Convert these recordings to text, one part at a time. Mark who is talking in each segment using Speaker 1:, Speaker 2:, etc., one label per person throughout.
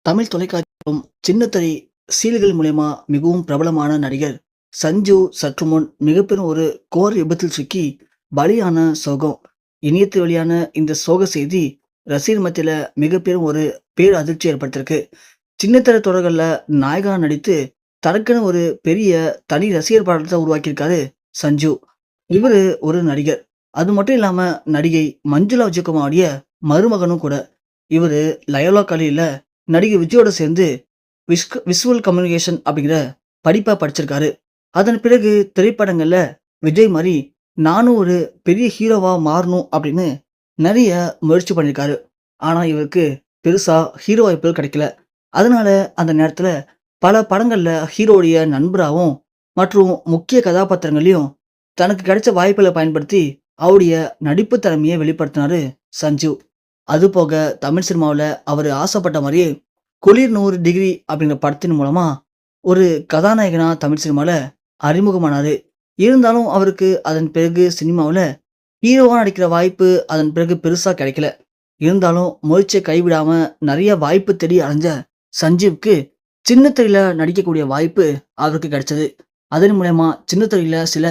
Speaker 1: தமிழ் தொலைக்காட்சியும் சின்னத்திரை சீரியல்கள் மூலயமா மிகவும் பிரபலமான நடிகர் சஞ்சு சற்று முன் மிகப்பெரும் ஒரு கோர விபத்தில் சிக்கி பலியான சோகம். இணையத்தில் வெளியான இந்த சோக செய்தி ரசிகர் மத்தியில மிகப்பெரும் ஒரு பேர் அதிர்ச்சி ஏற்படுத்தியிருக்கு. சின்னத்திரை தொடர்கள்ல நாயகனா நடித்து தனக்குன்னு ஒரு பெரிய தனி ரசிகர் படத்தை உருவாக்கியிருக்காரு சஞ்சு. இவரு ஒரு நடிகர். அது மட்டும் இல்லாம நடிகை மஞ்சுளா விஜயகுமாருடைய மருமகனும் கூட. இவரு லயோலா கல்லூரியில நடிகை விஜயோட சேர்ந்து விஷுவல் கம்யூனிகேஷன் அப்படிங்கிற படிப்பை படிச்சிருக்காரு. அதன் பிறகு திரைப்படங்கள்ல விஜய் மாதிரி நானும் ஒரு பெரிய ஹீரோவா மாறணும் அப்படின்னு நிறைய முயற்சி பண்ணியிருக்காரு. ஆனா இவருக்கு பெருசா ஹீரோ வாய்ப்புகள் கிடைக்கல. அதனால அந்த நேரத்துல பல படங்கள்ல ஹீரோடைய நண்பராகவும் மற்றும் முக்கிய கதாபாத்திரங்களையும் தனக்கு கிடைச்ச வாய்ப்புகளை பயன்படுத்தி அவருடைய நடிப்பு திறமையை வெளிப்படுத்தினாரு சஞ்சு. அது போக தமிழ் சினிமாவில் அவர் ஆசைப்பட்ட மாதிரியே குளிர் 100 டிகிரி அப்படிங்கிற படத்தின் மூலமா ஒரு கதாநாயகனா தமிழ் சினிமாவில் அறிமுகமானாரு. இருந்தாலும் அவருக்கு அதன் பிறகு சினிமாவில் ஹீரோவா நடிக்கிற வாய்ப்பு அதன் பிறகு பெருசா கிடைக்கல. இருந்தாலும் முயற்சியை கைவிடாம நிறைய வாய்ப்பு தேடி அலைஞ்ச சஞ்சீவுக்கு சின்ன திரையில நடிக்கக்கூடிய வாய்ப்பு அவருக்கு கிடைச்சது. அதன் மூலயமா சின்ன திரையில சில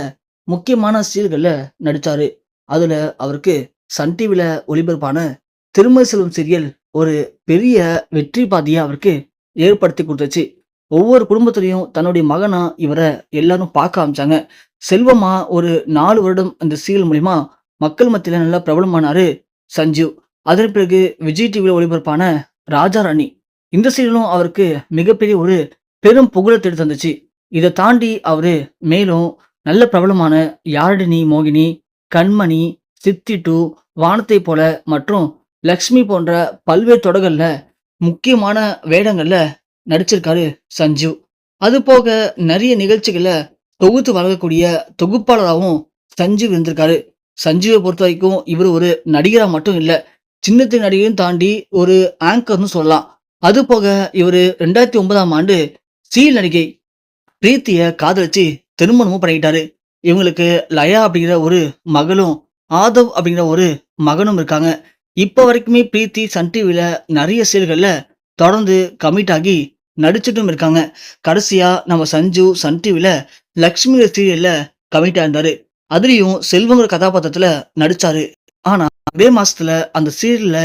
Speaker 1: முக்கியமான சீரியல்கள்ல நடிச்சாரு. அதுல அவருக்கு சன் டிவில ஒளிபரப்பான திருமதி செல்வம் சீரியல் ஒரு பெரிய வெற்றி பாதையை அவருக்கு ஏற்படுத்தி கொடுத்துச்சு. ஒவ்வொரு குடும்பத்திலையும் தன்னுடைய மகனா இவரை எல்லாரும் பார்க்க ஆரம்பிச்சாங்க. செல்வமா ஒரு 4 வருடம் அந்த சீரியல் மூலியமா மக்கள் மத்தியில நல்லா பிரபலமானாரு சஞ்சீவ். அதன் பிறகு விஜய் டிவியில் ஒளிபரப்பான ராஜா ராணி இந்த சீரியலும் அவருக்கு மிகப்பெரிய ஒரு பெரும் புகழை தேடி தந்துச்சு. இதை தாண்டி அவரு மேலும் நல்ல பிரபலமான யாரடி நீ மோகினி, கண்மணி, சித்தி டூ, வானத்தை போல மற்றும் லக்ஷ்மி போன்ற பல்வேறு தொடர்கள்ல முக்கியமான வேடங்கள்ல நடிச்சிருக்காரு சஞ்சு. அது போக நிறைய நிகழ்ச்சிகள்ல தொகுத்து வழங்கக்கூடிய தொகுப்பாளராகவும் சஞ்சு இருந்திருக்காரு. சஞ்சுவை பொறுத்த வரைக்கும் இவர் ஒரு நடிகரா மட்டும் இல்ல, சின்னத்திரை நடிகரையும் தாண்டி ஒரு ஆங்கர்னு சொல்லலாம். அது போக இவர் 2009ஆம் ஆண்டு சீரியல் நடிகை பிரீத்திய காதலிச்சு திருமணமும் பண்ணிக்கிட்டாரு. இவங்களுக்கு லயா அப்படிங்கிற ஒரு மகளும் ஆதவ் அப்படிங்கிற ஒரு மகனும் இருக்காங்க. இப்போ வரைக்குமே பிரீத்தி சன் டிவியில நிறைய சீரியல்கள்ல தொடர்ந்து கமிட் ஆகி நடிச்சுட்டும் இருக்காங்க. கடைசியா நம்ம சஞ்சு சன் டிவியில லக்ஷ்மி சீரியல்ல கமிட் ஆயிருந்தாரு. அதுலயும் செல்வங்கிற கதாபாத்திரத்துல நடிச்சாரு. ஆனா அதே மாசத்துல அந்த சீரியல்ல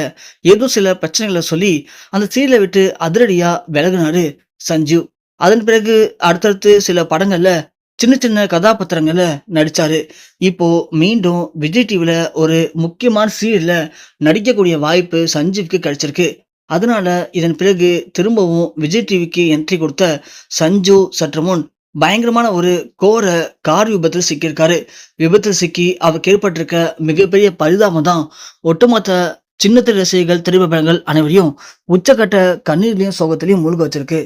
Speaker 1: ஏதோ சில பிரச்சனைகளை சொல்லி அந்த சீரியலை விட்டு அதிரடியா விலகினாரு சஞ்சு. அதன் பிறகு அடுத்தடுத்து சில படங்கள்ல சின்ன சின்ன கதாபாத்திரங்கள்ல நடிச்சாரு. இப்போ மீண்டும் விஜய் டிவில ஒரு முக்கியமான சீரியல்ல நடிக்கக்கூடிய வாய்ப்பு சஞ்சீவுக்கு கிடைச்சிருக்கு. அதனால இதன் பிறகு திரும்பவும் விஜய் டிவிக்கு என்ட்ரி கொடுத்த சஞ்சு சற்று முன் பயங்கரமான ஒரு கோர கார் விபத்தில் சிக்கியிருக்காரு. விபத்தில் சிக்கி அவருக்கு ஏற்பட்டிருக்க மிகப்பெரிய பரிதாபம் தான் ஒட்டுமொத்த சின்னத்திரை ரசிகர்கள், திரைப்படங்கள் அனைவரையும் உச்சக்கட்ட கண்ணீர்லையும் சோகத்திலையும் மூழ்க வச்சிருக்கு.